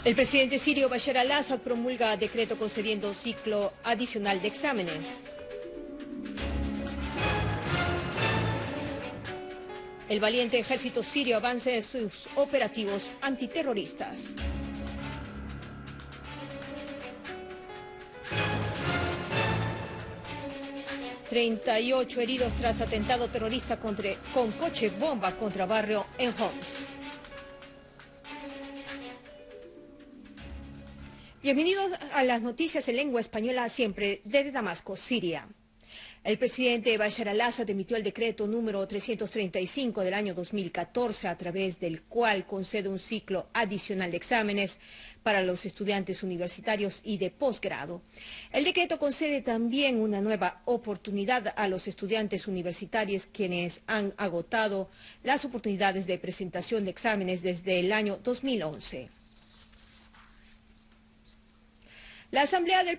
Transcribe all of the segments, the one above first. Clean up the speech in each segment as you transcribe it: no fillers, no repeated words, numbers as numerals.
El presidente sirio Bashar al-Assad promulga decreto concediendo ciclo adicional de exámenes. El valiente ejército sirio avanza en sus operativos antiterroristas. ...38 heridos tras atentado terrorista con coche bomba contra barrio en Homs. Bienvenidos a las noticias en lengua española siempre desde Damasco, Siria. El presidente Bashar al-Assad emitió el decreto número 335 del año 2014, a través del cual concede un ciclo adicional de exámenes para los estudiantes universitarios y de posgrado. El decreto concede también una nueva oportunidad a los estudiantes universitarios quienes han agotado las oportunidades de presentación de exámenes desde el año 2011. La Asamblea del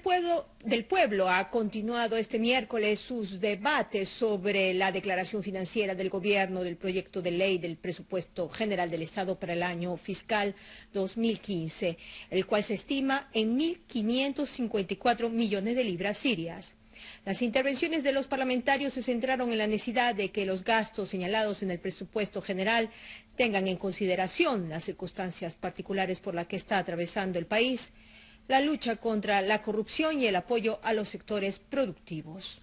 Pueblo ha continuado este miércoles sus debates sobre la declaración financiera del gobierno del proyecto de ley del presupuesto general del Estado para el año fiscal 2015, el cual se estima en 1.554 millones de libras sirias. Las intervenciones de los parlamentarios se centraron en la necesidad de que los gastos señalados en el presupuesto general tengan en consideración las circunstancias particulares por las que está atravesando el país, la lucha contra la corrupción y el apoyo a los sectores productivos.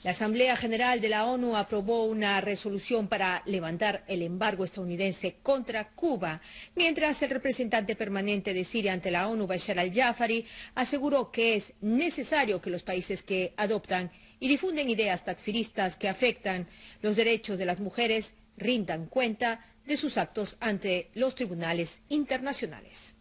La Asamblea General de la ONU aprobó una resolución para levantar el embargo estadounidense contra Cuba, mientras el representante permanente de Siria ante la ONU, Bashar al-Jafari, aseguró que es necesario que los países que adoptan y difunden ideas takfiristas que afectan los derechos de las mujeres rindan cuenta de sus actos ante los tribunales internacionales.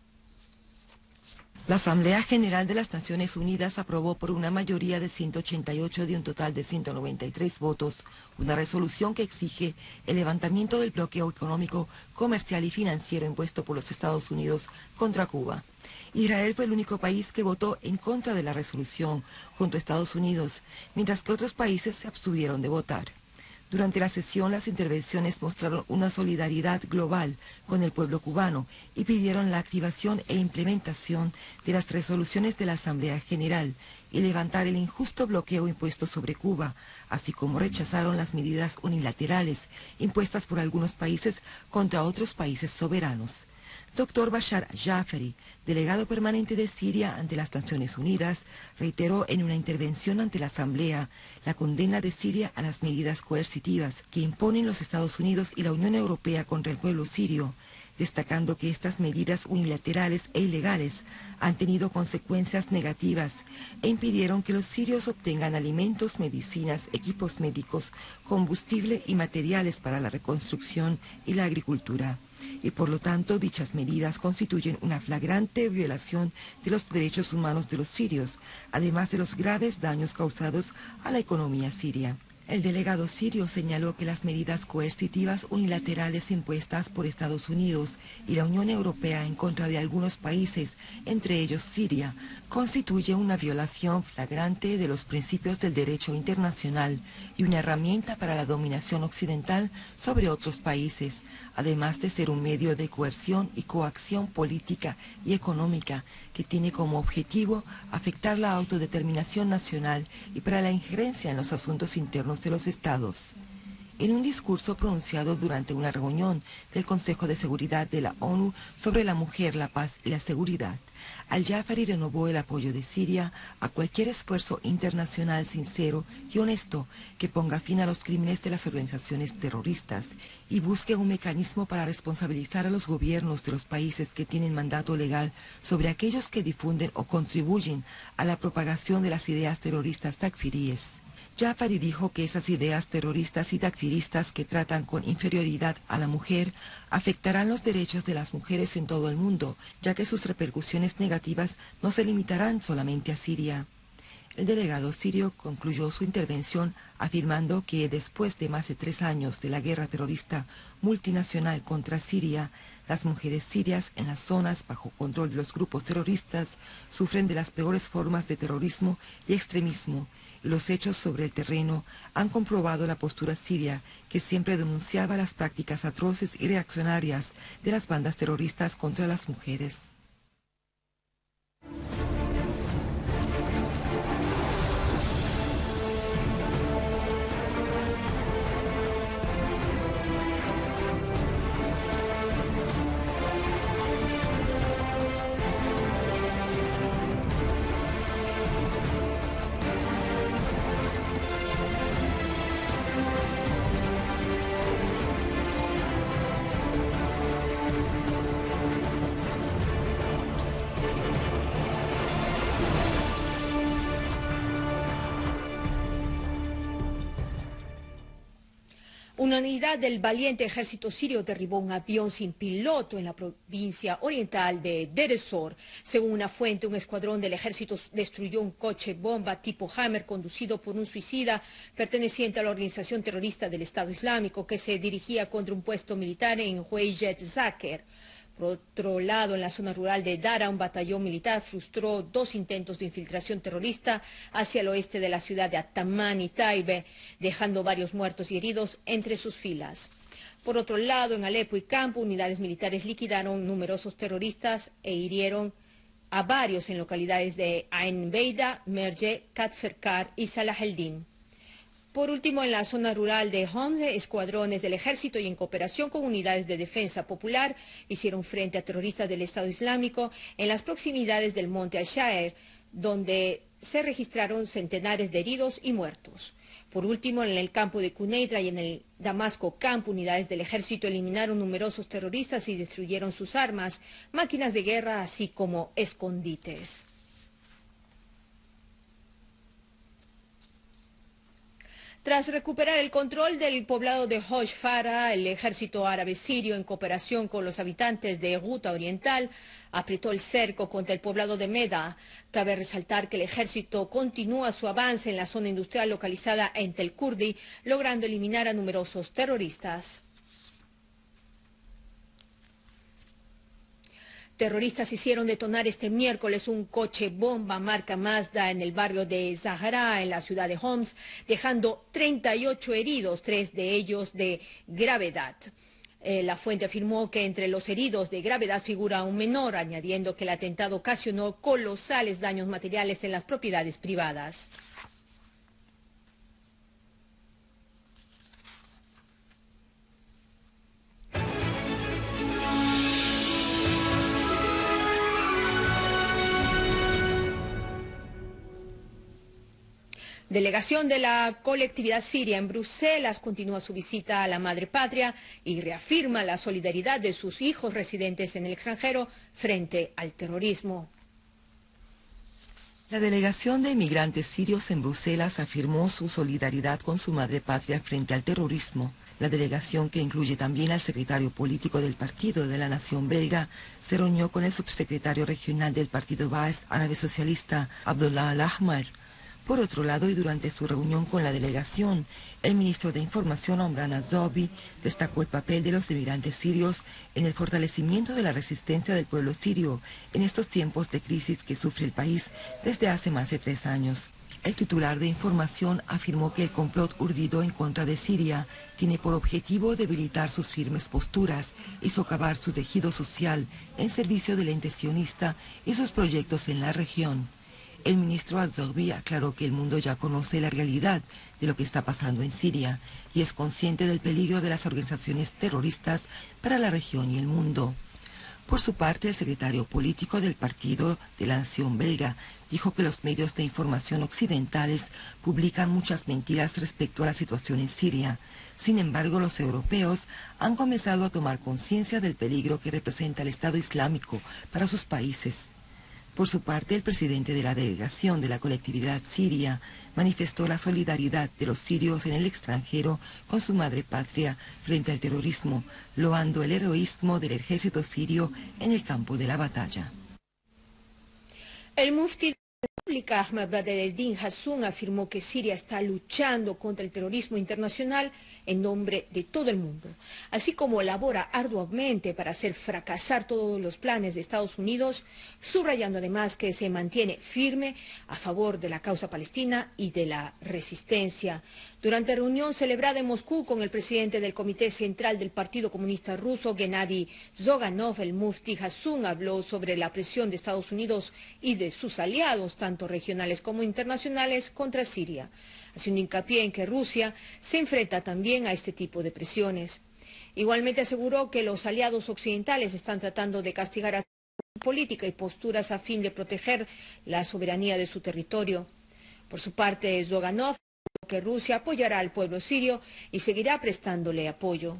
La Asamblea General de las Naciones Unidas aprobó por una mayoría de 188 de un total de 193 votos una resolución que exige el levantamiento del bloqueo económico, comercial y financiero impuesto por los Estados Unidos contra Cuba. Israel fue el único país que votó en contra de la resolución junto a Estados Unidos, mientras que otros países se abstuvieron de votar. Durante la sesión, las intervenciones mostraron una solidaridad global con el pueblo cubano y pidieron la activación e implementación de las resoluciones de la Asamblea General y levantar el injusto bloqueo impuesto sobre Cuba, así como rechazaron las medidas unilaterales impuestas por algunos países contra otros países soberanos. Dr. Bashar al-Jafari, delegado permanente de Siria ante las Naciones Unidas, reiteró en una intervención ante la Asamblea la condena de Siria a las medidas coercitivas que imponen los Estados Unidos y la Unión Europea contra el pueblo sirio, destacando que estas medidas unilaterales e ilegales han tenido consecuencias negativas e impidieron que los sirios obtengan alimentos, medicinas, equipos médicos, combustible y materiales para la reconstrucción y la agricultura. Y por lo tanto, dichas medidas constituyen una flagrante violación de los derechos humanos de los sirios, además de los graves daños causados a la economía siria. El delegado sirio señaló que las medidas coercitivas unilaterales impuestas por Estados Unidos y la Unión Europea en contra de algunos países, entre ellos Siria, constituye una violación flagrante de los principios del derecho internacional y una herramienta para la dominación occidental sobre otros países, además de ser un medio de coerción y coacción política y económica que tiene como objetivo afectar la autodeterminación nacional y para la injerencia en los asuntos internos de los estados. En un discurso pronunciado durante una reunión del Consejo de Seguridad de la ONU sobre la mujer, la paz y la seguridad, al-Jafari renovó el apoyo de Siria a cualquier esfuerzo internacional sincero y honesto que ponga fin a los crímenes de las organizaciones terroristas y busque un mecanismo para responsabilizar a los gobiernos de los países que tienen mandato legal sobre aquellos que difunden o contribuyen a la propagación de las ideas terroristas takfiríes. Jafari dijo que esas ideas terroristas y takfiristas que tratan con inferioridad a la mujer afectarán los derechos de las mujeres en todo el mundo, ya que sus repercusiones negativas no se limitarán solamente a Siria. El delegado sirio concluyó su intervención afirmando que después de más de 3 años de la guerra terrorista multinacional contra Siria, las mujeres sirias en las zonas bajo control de los grupos terroristas sufren de las peores formas de terrorismo y extremismo, Los hechos sobre el terreno han comprobado la postura siria que siempre denunciaba las prácticas atroces y reaccionarias de las bandas terroristas contra las mujeres. Una unidad del valiente ejército sirio derribó un avión sin piloto en la provincia oriental de Deir ez-Zor. Según una fuente, un escuadrón del ejército destruyó un coche bomba tipo Hammer conducido por un suicida perteneciente a la organización terrorista del Estado Islámico que se dirigía contra un puesto militar en Hueyet Zaker. Por otro lado, en la zona rural de Dara, un batallón militar frustró 2 intentos de infiltración terrorista hacia el oeste de la ciudad de Atamán y Taibe, dejando varios muertos y heridos entre sus filas. Por otro lado, en Alepo y Campo, unidades militares liquidaron numerosos terroristas e hirieron a varios en localidades de Ain Beida, Merje, Katferkar y Salah el-Din. Por último, en la zona rural de Homs, escuadrones del ejército y en cooperación con unidades de defensa popular hicieron frente a terroristas del Estado Islámico en las proximidades del monte Al-Shaer, donde se registraron centenares de heridos y muertos. Por último, en el campo de Quneitra y en el Damasco Campo, unidades del ejército eliminaron numerosos terroristas y destruyeron sus armas, máquinas de guerra, así como escondites. Tras recuperar el control del poblado de Hosh Farah, el ejército árabe sirio, en cooperación con los habitantes de Ghouta Oriental, apretó el cerco contra el poblado de Meda. Cabe resaltar que el ejército continúa su avance en la zona industrial localizada en Tel Kurdi, logrando eliminar a numerosos terroristas. Terroristas hicieron detonar este miércoles un coche bomba marca Mazda en el barrio de Zahara, en la ciudad de Homs, dejando 38 heridos, 3 de ellos de gravedad. La fuente afirmó que entre los heridos de gravedad figura un menor, añadiendo que el atentado ocasionó colosales daños materiales en las propiedades privadas. Delegación de la colectividad siria en Bruselas continúa su visita a la madre patria y reafirma la solidaridad de sus hijos residentes en el extranjero frente al terrorismo. La delegación de inmigrantes sirios en Bruselas afirmó su solidaridad con su madre patria frente al terrorismo. La delegación, que incluye también al secretario político del Partido de la Nación Belga, se reunió con el subsecretario regional del Partido Baas Árabe Socialista, Abdullah Al-Ahmar. Por otro lado, y durante su reunión con la delegación, el ministro de Información, Omran Az-Zohbi, destacó el papel de los inmigrantes sirios en el fortalecimiento de la resistencia del pueblo sirio en estos tiempos de crisis que sufre el país desde hace más de 3 años. El titular de Información afirmó que el complot urdido en contra de Siria tiene por objetivo debilitar sus firmes posturas y socavar su tejido social en servicio del ente sionista y sus proyectos en la región. El ministro Az-Zohbi aclaró que el mundo ya conoce la realidad de lo que está pasando en Siria y es consciente del peligro de las organizaciones terroristas para la región y el mundo. Por su parte, el secretario político del Partido de la Nación Belga dijo que los medios de información occidentales publican muchas mentiras respecto a la situación en Siria. Sin embargo, los europeos han comenzado a tomar conciencia del peligro que representa el Estado Islámico para sus países. Por su parte, el presidente de la delegación de la colectividad siria manifestó la solidaridad de los sirios en el extranjero con su madre patria frente al terrorismo, loando el heroísmo del ejército sirio en el campo de la batalla. El mufti República, Ahmad Badreddin Hassoun afirmó que Siria está luchando contra el terrorismo internacional en nombre de todo el mundo, así como labora arduamente para hacer fracasar todos los planes de Estados Unidos, subrayando además que se mantiene firme a favor de la causa palestina y de la resistencia. Durante reunión celebrada en Moscú con el presidente del Comité Central del Partido Comunista Ruso, Gennady Zoganov, el mufti Hassoun habló sobre la presión de Estados Unidos y de sus aliados, tanto regionales como internacionales, contra Siria, haciendo hincapié en que Rusia se enfrenta también a este tipo de presiones. Igualmente aseguró que los aliados occidentales están tratando de castigar a política y posturas a fin de proteger la soberanía de su territorio. Por su parte, Zoganov dijo que Rusia apoyará al pueblo sirio y seguirá prestándole apoyo.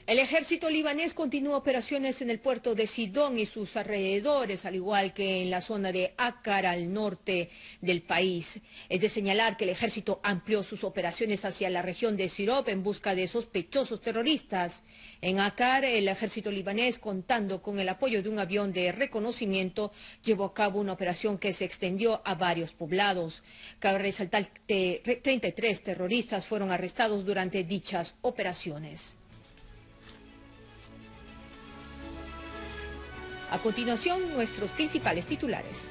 El ejército libanés continúa operaciones en el puerto de Sidón y sus alrededores, al igual que en la zona de Akkar, al norte del país. Es de señalar que el ejército amplió sus operaciones hacia la región de Sirop en busca de sospechosos terroristas. En Akkar, el ejército libanés, contando con el apoyo de un avión de reconocimiento, llevó a cabo una operación que se extendió a varios poblados. Cabe resaltar que 33 terroristas fueron arrestados durante dichas operaciones. A continuación, nuestros principales titulares.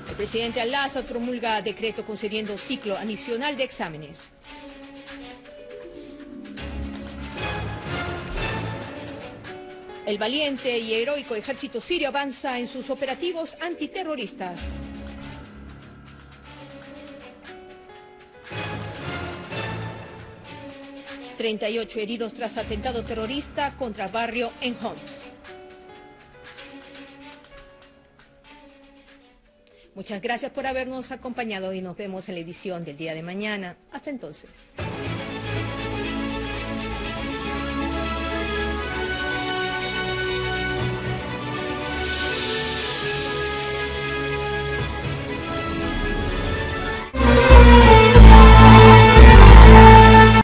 El presidente Al-Assad promulga decreto concediendo ciclo adicional de exámenes. El valiente y heroico ejército sirio avanza en sus operativos antiterroristas. ...38 heridos tras atentado terrorista contra barrio en Homs. Muchas gracias por habernos acompañado y nos vemos en la edición del día de mañana. Hasta entonces.